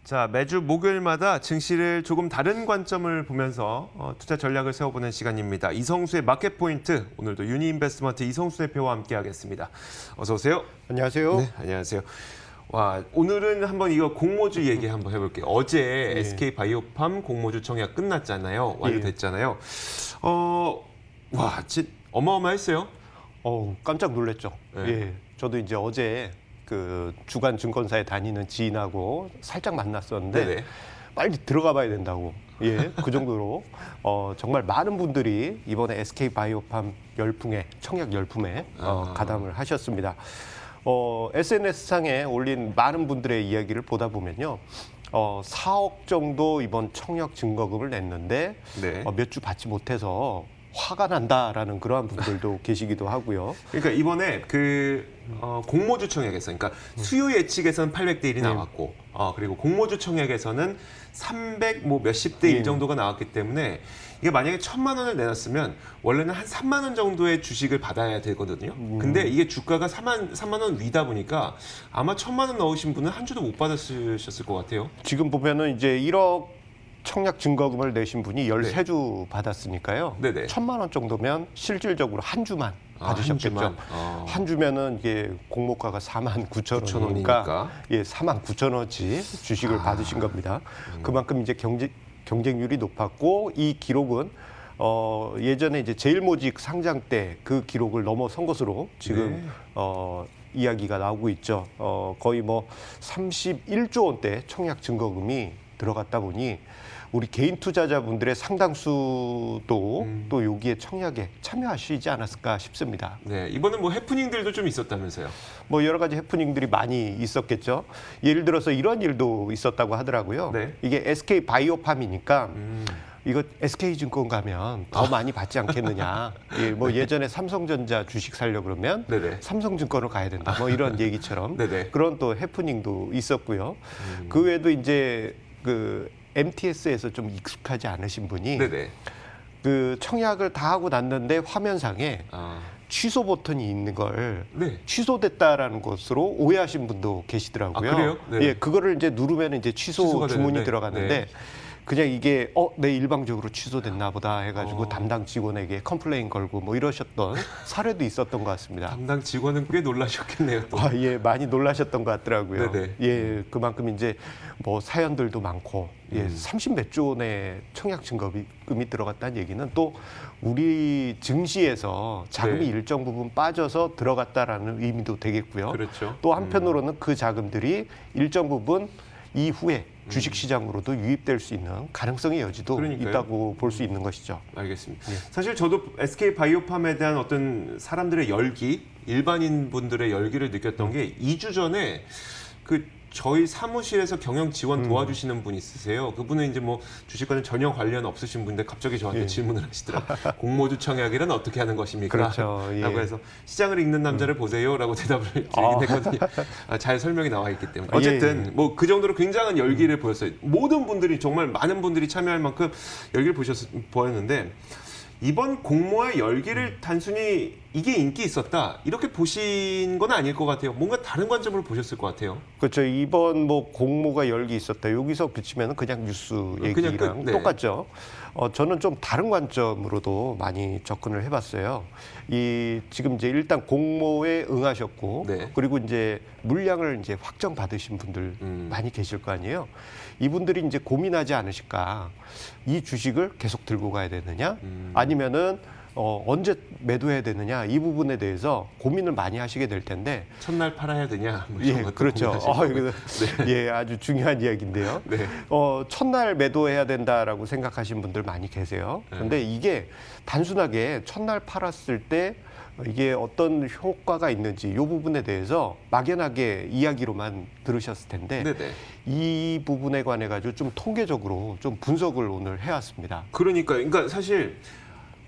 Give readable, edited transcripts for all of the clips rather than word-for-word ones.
자, 매주 목요일마다 증시를 조금 다른 관점을 보면서 투자 전략을 세워보는 시간입니다. 이성수의 마켓 포인트, 오늘도 유니인베스트먼트 이성수 대표와 함께하겠습니다. 어서 오세요. 안녕하세요. 네, 안녕하세요. 와, 오늘은 한번 이거 공모주 얘기 한번 해볼게요. 어제 SK바이오팜 공모주 청약 끝났잖아요. 완료됐잖아요. 와, 진짜 어마어마했어요. 깜짝 놀랐죠. 네. 예, 저도 이제 어제 그 주간 증권사에 다니는 지인하고 살짝 만났었는데 네네. 빨리 들어가 봐야 된다고. 예, 그 정도로 정말 많은 분들이 이번에 SK바이오팜 열풍에 청약 열풍에 가담을 하셨습니다. SNS상에 올린 많은 분들의 이야기를 보다 보면요. 4억 정도 이번 청약 증거금을 냈는데 네. 몇 주 받지 못해서 화가 난다라는 그러한 분들도 계시기도 하고요. 그러니까 이번에 공모주 청약에서, 그러니까 수요 예측에서는 800대 1이 나왔고, 그리고 공모주 청약에서는 300 뭐 몇십 대 1 정도가 나왔기 때문에 이게 만약에 1,000만 원을 내놨으면 원래는 한 3만 원 정도의 주식을 받아야 되거든요. 근데 이게 주가가 3만 원 위다 보니까 아마 1,000만 원 넣으신 분은 한 주도 못 받으셨을 것 같아요. 지금 보면은 이제 1억 청약 증거금을 내신 분이 13주 받았으니까요. 네네. 1,000만 원 정도면 실질적으로 한 주만 받으셨겠죠. 한 주만. 한 주면은 이게 공모가가 49,000원이니까 9,000원이니까. 예, 49,000원어치 주식을 받으신 겁니다. 그만큼 이제 경쟁률이 높았고 이 기록은 예전에 이제 제일모직 상장 때 그 기록을 넘어선 것으로 지금 이야기가 나오고 있죠. 거의 뭐 31조 원대 청약 증거금이 들어갔다 보니 우리 개인 투자자분들의 상당수도 또 여기에 청약에 참여하시지 않았을까 싶습니다. 네, 이번엔 뭐 해프닝들도 좀 있었다면서요. 뭐 여러 가지 해프닝들이 많이 있었겠죠. 예를 들어서 이런 일도 있었다고 하더라고요. 네. 이게 SK 바이오팜이니까 이거 SK증권 가면 더 많이 받지 않겠느냐. 예, 뭐 예전에 삼성전자 주식 살려 그러면 네네. 삼성증권을 가야 된다. 뭐 이런 얘기처럼 네네. 그런 또 해프닝도 있었고요. 그 외에도 이제 그 MTS에서 좀 익숙하지 않으신 분이 네네. 그 청약을 다 하고 났는데 화면상에 취소 버튼이 있는 걸 네. 취소됐다라는 것으로 오해하신 분도 계시더라고요. 아, 그래요? 네네. 예, 그거를 이제 누르면 이제 취소 취소가 주문이 되는데, 들어갔는데 네. 그냥 이게 네, 일방적으로 취소됐나 보다 해가지고 담당 직원에게 컴플레인 걸고 뭐 이러셨던 사례도 있었던 것 같습니다. 담당 직원은 꽤 놀라셨겠네요. 또. 예, 많이 놀라셨던 것 같더라고요. 네네. 예, 그만큼 이제 뭐 사연들도 많고, 30몇 조 원의 청약 증거금이 들어갔다는 얘기는 또 우리 증시에서 자금이 네. 일정 부분 빠져서 들어갔다라는 의미도 되겠고요. 그렇죠. 또 한편으로는 그 자금들이 일정 부분 이후에 주식시장으로도 유입될 수 있는 가능성의 여지도 그러니까요. 있다고 볼 수 있는 것이죠. 알겠습니다. 사실 저도 SK 바이오팜에 대한 어떤 사람들의 열기, 일반인 분들의 열기를 느꼈던 게 2주 전에 저희 사무실에서 경영 지원 도와주시는 분 있으세요. 그분은 이제 뭐 주식과는 전혀 관련 없으신 분인데 갑자기 저한테 질문을 하시더라고요. 공모주 청약이란 어떻게 하는 것입니까? 그렇죠. 예. 라고 해서 시장을 읽는 남자를 보세요라고 대답을 드리긴 했거든요. 잘 설명이 나와 있기 때문에. 어쨌든 뭐 그 정도로 굉장한 열기를 보였어요. 모든 분들이 정말 많은 분들이 참여할 만큼 열기를 보였는데 이번 공모의 열기를 단순히 이게 인기 있었다 이렇게 보신 건 아닐 것 같아요. 뭔가 다른 관점으로 보셨을 것 같아요. 그렇죠. 이번 뭐 공모가 열기 있었다. 여기서 그치면 그냥 뉴스 얘기랑 네. 똑같죠. 저는 좀 다른 관점으로도 많이 접근을 해봤어요. 지금 이제 일단 공모에 응하셨고, 네. 그리고 이제 물량을 이제 확정 받으신 분들 많이 계실 거 아니에요. 이분들이 이제 고민하지 않으실까? 이 주식을 계속 들고 가야 되느냐? 아니면은 언제 매도해야 되느냐? 이 부분에 대해서 고민을 많이 하시게 될 텐데. 첫날 팔아야 되냐? 뭐 이런 예, 것도 그렇죠. 고민하실 거고요. 예, 아주 중요한 이야기인데요. 네. 첫날 매도해야 된다라고 생각하시는 분들 많이 계세요. 그런데 이게 단순하게 첫날 팔았을 때 이게 어떤 효과가 있는지 이 부분에 대해서 막연하게 이야기로만 들으셨을 텐데 네네. 이 부분에 관해 가지고 좀 통계적으로 좀 분석을 오늘 해왔습니다. 그러니까 사실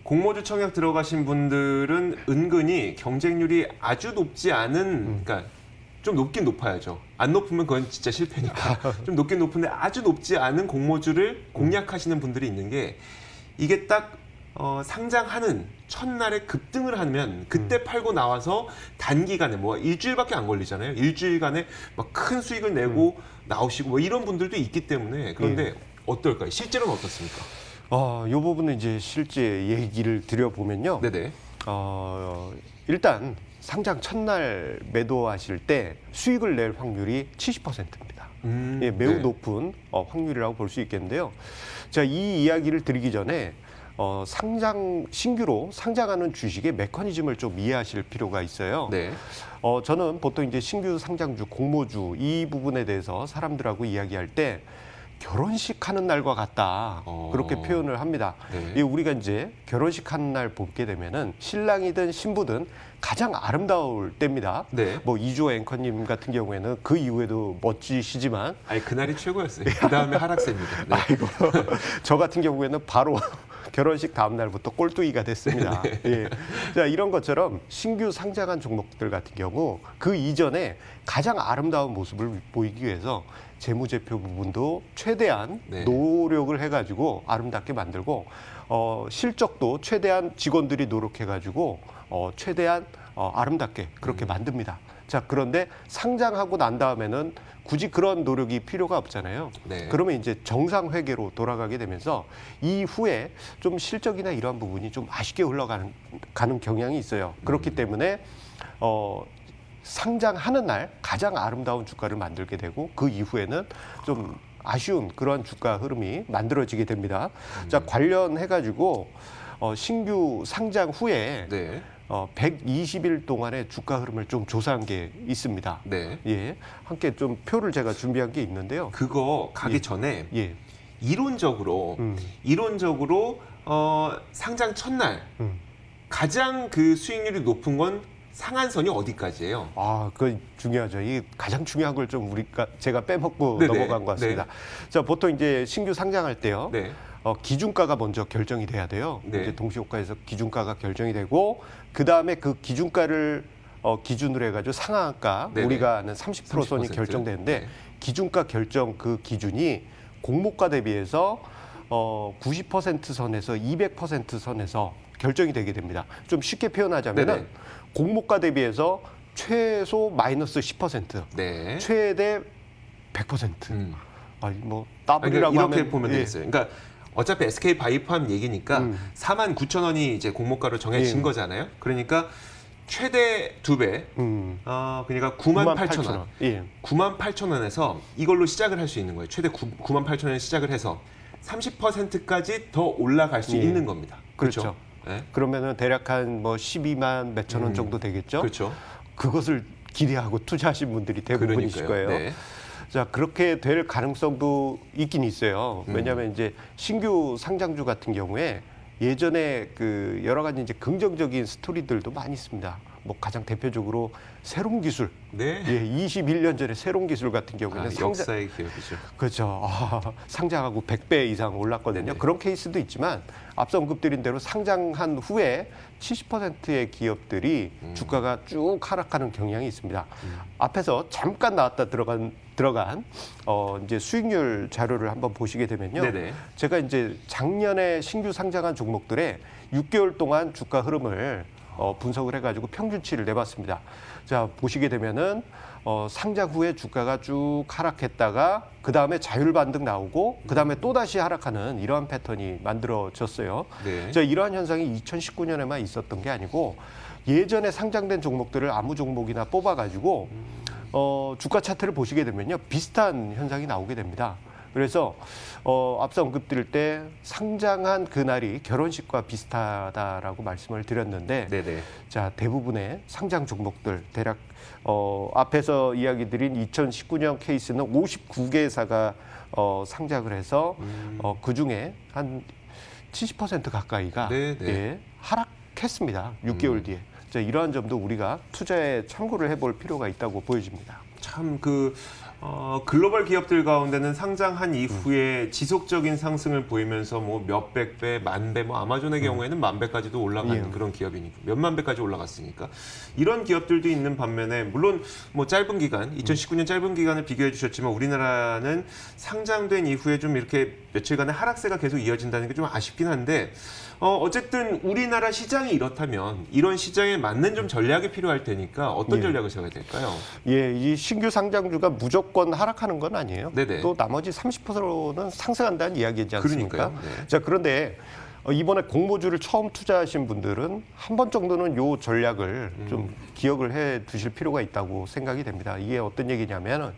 공모주 청약 들어가신 분들은 은근히 경쟁률이 아주 높지 않은, 그러니까 좀 높긴 높아야죠. 안 높으면 그건 진짜 실패니까. 좀 높긴 높은데 아주 높지 않은 공모주를 공략하시는 분들이 있는 게 이게 딱 상장하는 첫날에 급등을 하면 그때 팔고 나와서 단기간에 뭐 일주일밖에 안 걸리잖아요. 일주일간에 막 큰 수익을 내고 나오시고 뭐 이런 분들도 있기 때문에 그런데 어떨까요? 실제로는 어떻습니까? 이 부분은 이제 실제 얘기를 드려보면요. 네네. 일단 상장 첫날 매도하실 때 수익을 낼 확률이 70%입니다. 예, 매우 네. 높은 확률이라고 볼 수 있겠는데요. 자, 이 이야기를 드리기 전에 신규로 상장하는 주식의 메커니즘을 좀 이해하실 필요가 있어요. 네. 저는 보통 이제 신규 상장주, 공모주 이 부분에 대해서 사람들하고 이야기할 때 결혼식 하는 날과 같다. 그렇게 표현을 합니다. 네. 우리가 이제 결혼식 하는 날 보게 되면은 신랑이든 신부든 가장 아름다울 때입니다. 네. 뭐 이주호 앵커님 같은 경우에는 그 이후에도 멋지시지만 아니 그날이 최고였어요. 그 다음에 하락세입니다. 네. 아이고 저 같은 경우에는 바로 결혼식 다음 날부터 꼴뚜기가 됐습니다. 예. 자, 이런 것처럼 신규 상장한 종목들 같은 경우 그 이전에 가장 아름다운 모습을 보이기 위해서 재무제표 부분도 최대한 네. 노력을 해가지고 아름답게 만들고 실적도 최대한 직원들이 노력해가지고 최대한 아름답게 그렇게 만듭니다. 자, 그런데 상장하고 난 다음에는 굳이 그런 노력이 필요가 없잖아요. 네. 그러면 이제 정상 회계로 돌아가게 되면서 이후에 좀 실적이나 이러한 부분이 좀 아쉽게 흘러가는 경향이 있어요. 그렇기 때문에 상장하는 날 가장 아름다운 주가를 만들게 되고 그 이후에는 좀 아쉬운 그런 주가 흐름이 만들어지게 됩니다. 자, 관련해 가지고 신규 상장 후에 네. 120일 동안의 주가 흐름을 좀 조사한 게 있습니다. 네. 예, 함께 좀 표를 제가 준비한 게 있는데요. 그거 가기 전에 예, 이론적으로 상장 첫날 가장 그 수익률이 높은 건 상한선이 어디까지예요? 그 중요하죠. 이 가장 중요한 걸 좀 제가 빼먹고 네네. 넘어간 것 같습니다. 자, 보통 이제 신규 상장할 때요. 네. 기준가가 먼저 결정이 돼야 돼요. 네. 이제 동시효과에서 기준가가 결정이 되고 그 다음에 그 기준가를 기준으로 해가지고 상한가 네네. 우리가 아는 30% 선이 30%. 결정되는데 네. 기준가 결정 그 기준이 공모가 대비해서 90% 선에서 200% 선에서 결정이 되게 됩니다. 좀 쉽게 표현하자면은 네네. 공모가 대비해서 최소 마이너스 10%, 네. 최대 100%. 아니 뭐 더블이라고 그러니까 이렇게 하면 보면 되겠어요. 그러니까 어차피 SK 바이오팜 얘기니까 49,000원이 이제 공모가로 정해진 예. 거잖아요. 그러니까 최대 2배. 그러니까 98,000원. 예. 98,000원에서 이걸로 시작을 할 수 있는 거예요. 최대 98,000원에 시작을 해서 30%까지 더 올라갈 수 예. 있는 겁니다. 그렇죠. 네. 그러면은 대략 한 뭐 12만 몇천 원 정도 되겠죠. 그렇죠. 그것을 기대하고 투자하신 분들이 대부분이실 그러니까요. 거예요. 네. 자, 그렇게 될 가능성도 있긴 있어요. 왜냐하면 이제 신규 상장주 같은 경우에 예전에 그 여러 가지 이제 긍정적인 스토리들도 많이 있습니다. 뭐 가장 대표적으로 새로운 기술. 네. 예, 21년 전에 새로운 기술 같은 경우에는 역사의 기억이죠. 그렇죠. 상장하고 100배 이상 올랐거든요. 네네. 그런 케이스도 있지만 앞서 언급드린 대로 상장한 후에 70%의 기업들이 주가가 쭉 하락하는 경향이 있습니다. 앞에서 잠깐 나왔다 들어간 이제 수익률 자료를 한번 보시게 되면요. 네네. 제가 이제 작년에 신규 상장한 종목들의 6개월 동안 주가 흐름을 분석을 해가지고 평균치를 내봤습니다. 자, 보시게 되면은 상장 후에 주가가 쭉 하락했다가 그 다음에 자율 반등 나오고 그 다음에 또 다시 하락하는 이러한 패턴이 만들어졌어요. 네. 자, 이러한 현상이 2019년에만 있었던 게 아니고 예전에 상장된 종목들을 아무 종목이나 뽑아가지고 주가 차트를 보시게 되면요 비슷한 현상이 나오게 됩니다. 그래서 앞서 언급드릴 때 상장한 그날이 결혼식과 비슷하다라고 말씀을 드렸는데 네네. 자, 대부분의 상장 종목들 대략 앞에서 이야기 드린 2019년 케이스는 59개사가 상장을 해서 그중에 한 70% 가까이가 네, 네. 예, 하락했습니다. 6개월 뒤에. 자, 이러한 점도 우리가 투자에 참고를 해볼 필요가 있다고 보여집니다. 참 글로벌 기업들 가운데는 상장한 이후에 지속적인 상승을 보이면서 뭐 몇백 배, 만 배, 뭐 아마존의 경우에는 만 배까지도 올라간 예. 그런 기업이니까 몇만 배까지 올라갔으니까 이런 기업들도 있는 반면에 물론 뭐 짧은 기간, 2019년 짧은 기간을 비교해 주셨지만 우리나라는 상장된 이후에 좀 이렇게 며칠간의 하락세가 계속 이어진다는 게 좀 아쉽긴 한데 어쨌든 우리나라 시장이 이렇다면 이런 시장에 맞는 좀 전략이 필요할 테니까 어떤 예. 전략을 세워야 될까요? 예, 이 신규 상장주가 무조건 하락하는 건 아니에요. 네네. 또 나머지 30%는 상승한다는 이야기지 않습니까? 그러니까요. 네. 자, 그런데 이번에 공모주를 처음 투자하신 분들은 한 번 정도는 요 전략을 좀 기억을 해 두실 필요가 있다고 생각이 됩니다. 이게 어떤 얘기냐면은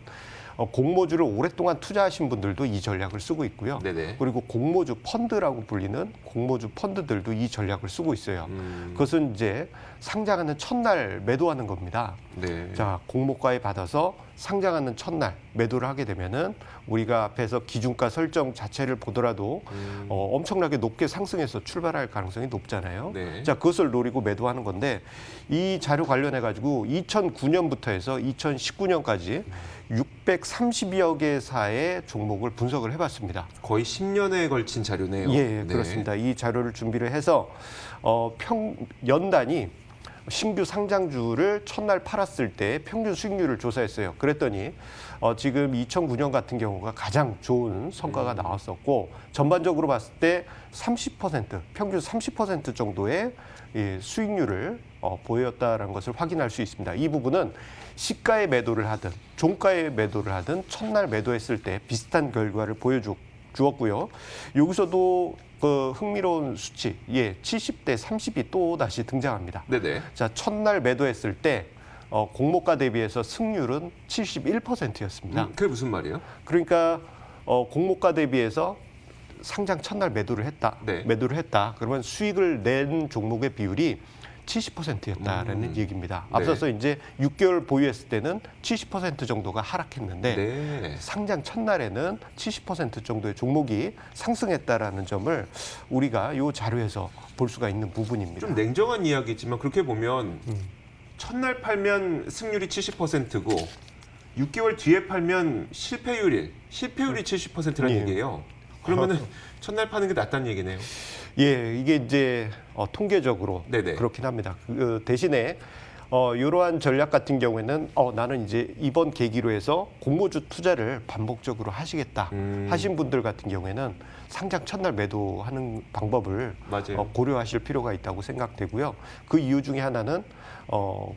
공모주를 오랫동안 투자하신 분들도 이 전략을 쓰고 있고요. 네네. 그리고 공모주 펀드라고 불리는 공모주 펀드들도 이 전략을 쓰고 있어요. 그것은 이제 상장하는 첫날 매도하는 겁니다. 네. 자, 공모가에 받아서 상장하는 첫날 매도를 하게 되면은 우리가 앞에서 기준가 설정 자체를 보더라도 엄청나게 높게 상승해서 출발할 가능성이 높잖아요. 네. 자, 그것을 노리고 매도하는 건데 이 자료 관련해 가지고 2009년부터 해서 2019년까지 630여 개사의 종목을 분석을 해봤습니다. 거의 10년에 걸친 자료네요. 예, 네. 그렇습니다. 이 자료를 준비를 해서 연단위 신규 상장주를 첫날 팔았을 때 평균 수익률을 조사했어요. 그랬더니 지금 2009년 같은 경우가 가장 좋은 성과가 나왔었고 전반적으로 봤을 때 30%, 평균 30% 정도의 수익률을 보였다는 것을 확인할 수 있습니다. 이 부분은 시가에 매도를 하든 종가에 매도를 하든 첫날 매도했을 때 비슷한 결과를 보여주었고요. 여기서도 그 흥미로운 수치, 70대 30이 또 다시 등장합니다. 네네. 자, 첫날 매도했을 때 공모가 대비해서 승률은 71%였습니다. 그게 무슨 말이에요? 그러니까 공모가 대비해서 상장 첫날 매도를 했다. 네. 매도를 했다. 그러면 수익을 낸 종목의 비율이 70%였다라는 얘기입니다. 네. 앞서서 이제 6개월 보유했을 때는 70% 정도가 하락했는데 네. 상장 첫날에는 70% 정도의 종목이 상승했다라는 점을 우리가 이 자료에서 볼 수가 있는 부분입니다. 좀 냉정한 이야기지만 그렇게 보면 첫날 팔면 승률이 70%고 6개월 뒤에 팔면 실패율이 70%라는 예. 얘기예요. 그러면은 첫날 파는 게 낫다는 얘기네요. 예, 이게 이제 통계적으로 네네. 그렇긴 합니다. 대신에 이러한 전략 같은 경우에는 나는 이제 이번 계기로 해서 공모주 투자를 반복적으로 하시겠다 하신 분들 같은 경우에는 상장 첫날 매도하는 방법을 맞아요. 고려하실 필요가 있다고 생각되고요. 그 이유 중에 하나는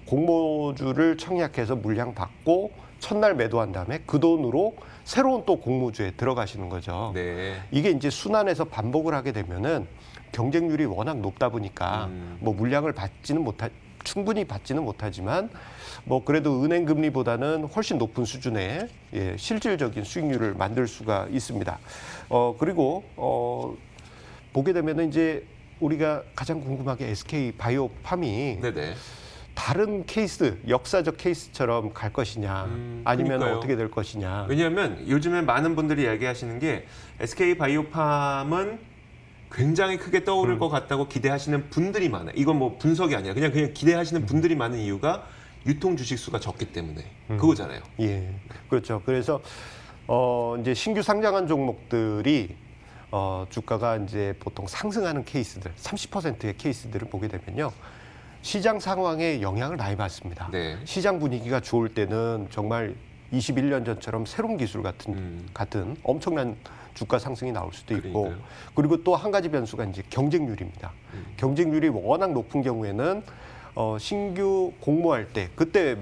공모주를 청약해서 물량 받고 첫날 매도한 다음에 그 돈으로 새로운 또 공모주에 들어가시는 거죠. 네. 이게 이제 순환해서 반복을 하게 되면은 경쟁률이 워낙 높다 보니까 뭐 물량을 충분히 받지는 못하지만 뭐 그래도 은행 금리보다는 훨씬 높은 수준의 실질적인 수익률을 만들 수가 있습니다. 그리고 보게 되면은 이제 우리가 가장 궁금한 게 SK 바이오팜이 네네. 다른 케이스, 역사적 케이스처럼 갈 것이냐, 아니면 그러니까요. 어떻게 될 것이냐. 왜냐하면 요즘에 많은 분들이 이야기하시는 게 SK 바이오팜은 굉장히 크게 떠오를 것 같다고 기대하시는 분들이 많아요. 이건 뭐 분석이 아니라 그냥 기대하시는 분들이 많은 이유가 유통 주식 수가 적기 때문에 그거잖아요. 예, 그렇죠. 그래서 이제 신규 상장한 종목들이 주가가 이제 보통 상승하는 케이스들, 30%의 케이스들을 보게 되면요. 시장 상황에 영향을 많이 받습니다. 네. 시장 분위기가 좋을 때는 정말 21년 전처럼 새로운 기술 같은 엄청난 주가 상승이 나올 수도 있고, 그러니까요. 그리고 또 한 가지 변수가 이제 경쟁률입니다. 경쟁률이 워낙 높은 경우에는 신규 공모할 때 그때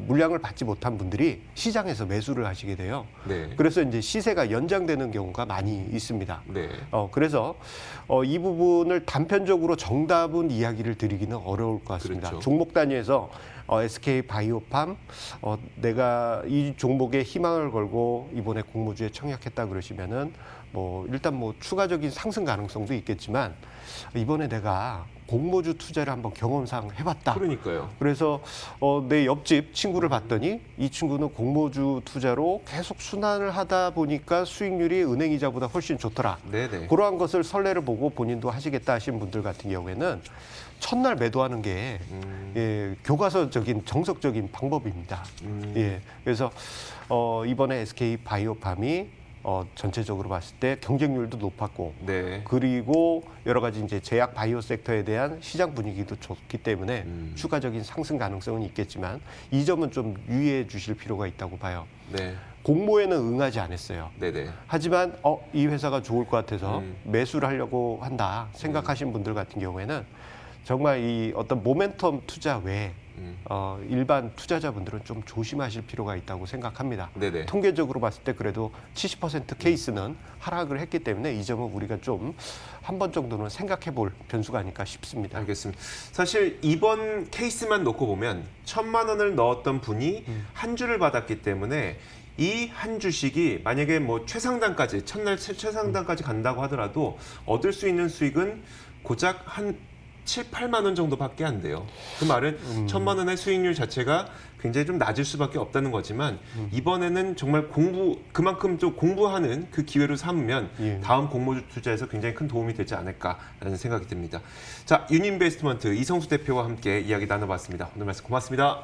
물량을 받지 못한 분들이 시장에서 매수를 하시게 돼요. 네. 그래서 이제 시세가 연장되는 경우가 많이 있습니다. 네. 그래서 이 부분을 단편적으로 정답은 이야기를 드리기는 어려울 것 같습니다. 그렇죠. 종목 단위에서 SK 바이오팜 내가 이 종목에 희망을 걸고 이번에 공모주에 청약했다 그러시면은 일단 추가적인 상승 가능성도 있겠지만 이번에 내가 공모주 투자를 한번 경험상 해봤다. 그러니까요. 그래서 내 옆집 친구를 봤더니 이 친구는 공모주 투자로 계속 순환을 하다 보니까 수익률이 은행이자보다 훨씬 좋더라. 네네. 그러한 것을 선례를 보고 본인도 하시겠다 하신 분들 같은 경우에는 첫날 매도하는 게 교과서적인 정석적인 방법입니다. 예, 그래서 이번에 SK 바이오팜이 전체적으로 봤을 때 경쟁률도 높았고, 네. 그리고 여러 가지 이제 제약 바이오 섹터에 대한 시장 분위기도 좋기 때문에 추가적인 상승 가능성은 있겠지만 이 점은 좀 유의해 주실 필요가 있다고 봐요. 네. 공모에는 응하지 않았어요. 네네. 하지만 이 회사가 좋을 것 같아서 매수를 하려고 한다 생각하신 분들 같은 경우에는 정말 이 어떤 모멘텀 투자 외에 일반 투자자분들은 좀 조심하실 필요가 있다고 생각합니다. 네네. 통계적으로 봤을 때 그래도 70% 케이스는 하락을 했기 때문에 이 점은 우리가 좀 한 번 정도는 생각해 볼 변수가 아닐까 싶습니다. 알겠습니다. 사실 이번 케이스만 놓고 보면 1,000만 원을 넣었던 분이 한 주를 받았기 때문에 이 한 주식이 만약에 뭐 최상단까지 첫날 최상단까지 간다고 하더라도 얻을 수 있는 수익은 고작 한 7, 8만 원 정도밖에 안 돼요. 그 말은 1,000만 원의 수익률 자체가 굉장히 좀 낮을 수밖에 없다는 거지만 이번에는 정말 그만큼 좀 공부하는 그 기회로 삼으면 예. 다음 공모주 투자에서 굉장히 큰 도움이 되지 않을까라는 생각이 듭니다. 자, 유니인베스트먼트 이성수 대표와 함께 이야기 나눠봤습니다. 오늘 말씀 고맙습니다.